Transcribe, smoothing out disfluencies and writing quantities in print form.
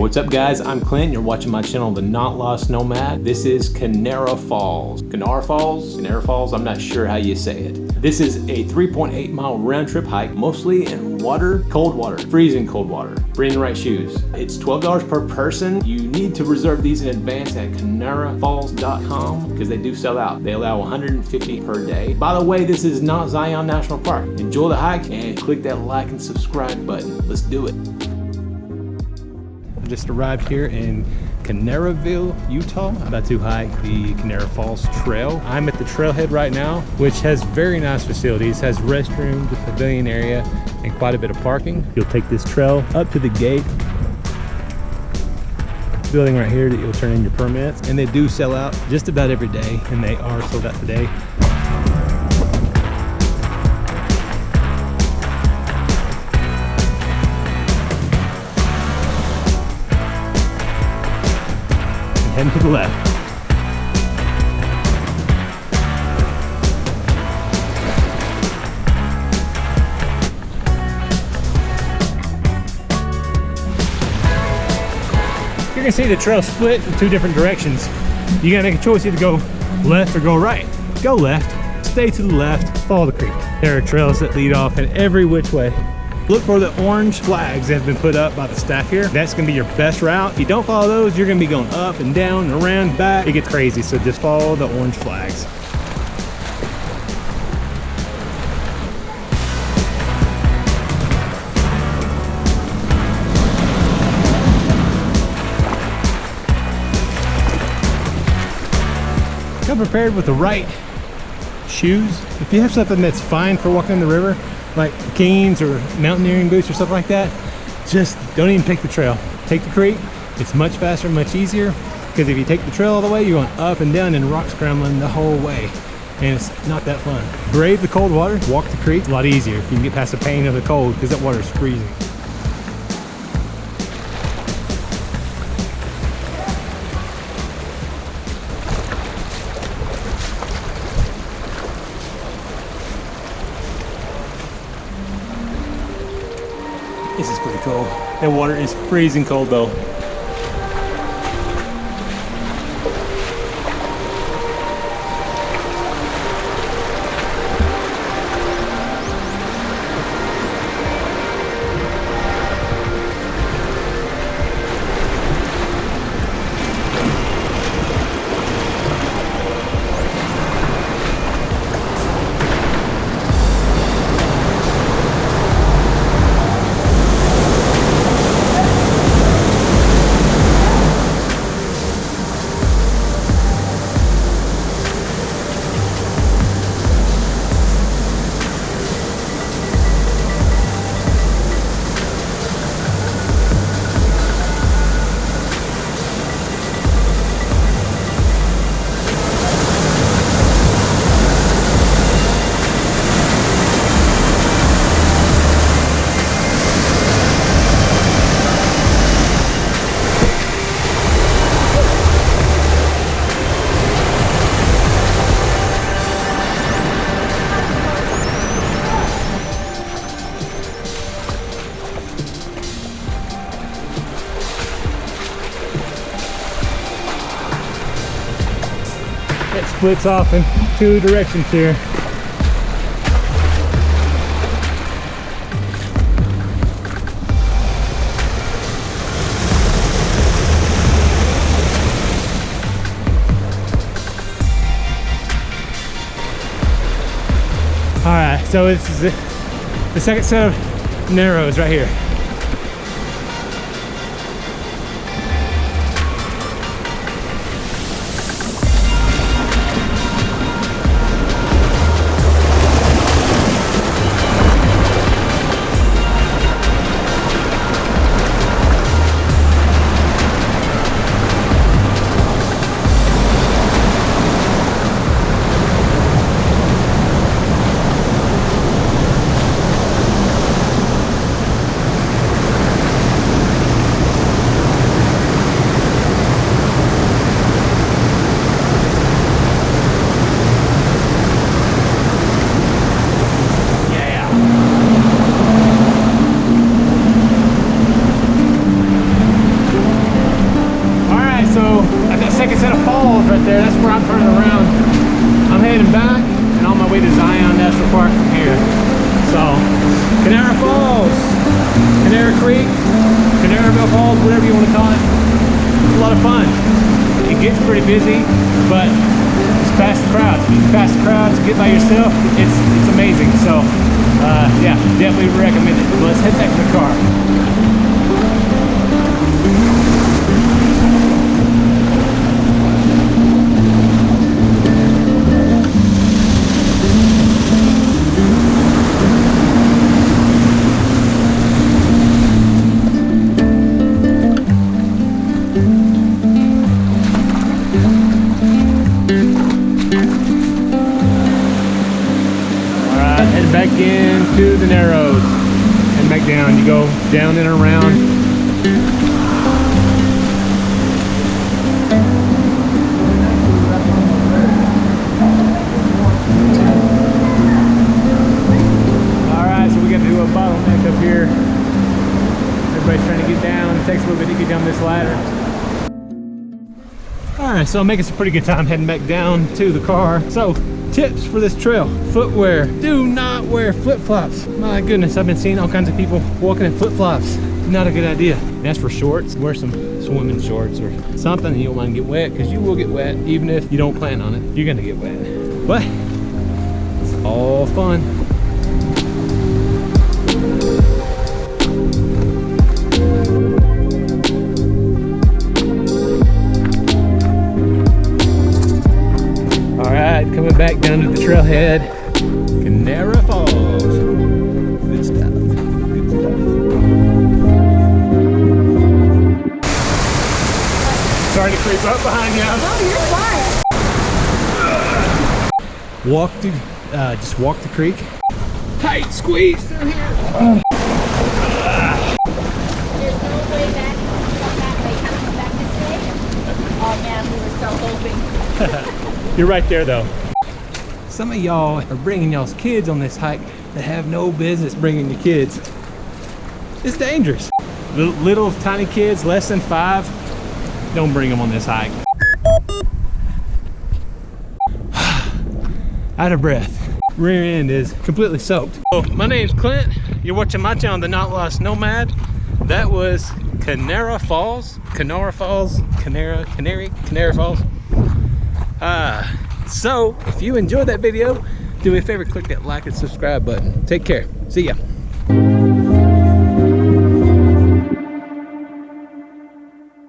What's up guys, I'm Clint. You're watching my channel, The Not Lost Nomad. This is Kanarra Falls. Kanarra Falls? Kanarra Falls? I'm not sure how you say it. This is a 3.8 mile round trip hike, mostly in water, cold water, freezing cold water. Bring the right shoes. It's $12 per person. You need to reserve these in advance at kanarraville.com because they do sell out. They allow 150 per day. By the way, this is not Zion National Park. Enjoy the hike and click that like and subscribe button. Let's do it. Just arrived here in Kanarraville, Utah. I'm about to hike the Kanarra Falls Trail. I'm at the Trailhead right now, which has very nice facilities, has restrooms, a pavilion area, and quite a bit of parking. You'll take this trail up to the gate, building right here that you'll turn in your permits, and they do sell out just about every day, and they are sold out today. Heading to the left. You're gonna see the trail split in two different directions. You gotta make a choice, either go left or go right. Go left, stay to the left, follow the creek. There are trails that lead off in every which way. Look for the orange flags that have been put up by the staff here. That's gonna be your best route. If you don't follow those, you're gonna be going up and down and around, back. It gets crazy, so just follow the orange flags. Come prepared with the right shoes. If you have something that's fine for walking in the river, like Keens or mountaineering boots or stuff like that, just don't even take the trail. Take the creek. It's much faster, much easier, because if you take the trail all the way, you're going up and down and rock scrambling the whole way, and it's not that fun. Brave the cold water, walk the creek. It's a lot easier if you can get past the pain of the cold, because that water is freezing. This is pretty cold. That water is freezing cold though. It splits off in two directions here. All right, so this is the second set of narrows right here. Creek, Kanarraville Falls, whatever you want to call it. It's a lot of fun. It gets pretty busy, but just pass the crowds. If you can pass the crowds, get by yourself, it's amazing. So yeah, definitely recommend it. But let's head back to the car. Back into the narrows and back down. You go down and around. Alright, so we got to do a bottleneck up here. Everybody's trying to get down. It takes a little bit to get down this ladder. Alright, so I'm making some pretty good time heading back down to the car. So tips for this trail: footwear. Do not wear flip-flops. My goodness, I've been seeing all kinds of people walking in flip-flops. Not a good idea. And as for shorts, wear some swimming shorts or something you don't want to get wet, because you will get wet. Even if you don't plan on it, you're gonna get wet. But it's all fun. Coming back down to the trailhead, Kanarra Falls. Good stuff. Good stuff. Sorry to creep up behind you. No, you're fine. Just walk the creek. Tight squeeze through here. There's no way back. Come back this way. Oh man, we were so hoping. You're right there though. Some of y'all are bringing y'all's kids on this hike that have no business bringing your kids. It's dangerous. Little tiny kids, less than 5, don't bring them on this hike. Out of breath. Rear end is completely soaked. So, my name's Clint. You're watching my channel, The Not Lost Nomad. That was Kanarra Falls. Kanarra Falls. Kanarra Falls. So if you enjoyed that video, do me a favor, click that like and subscribe button. Take care. See ya.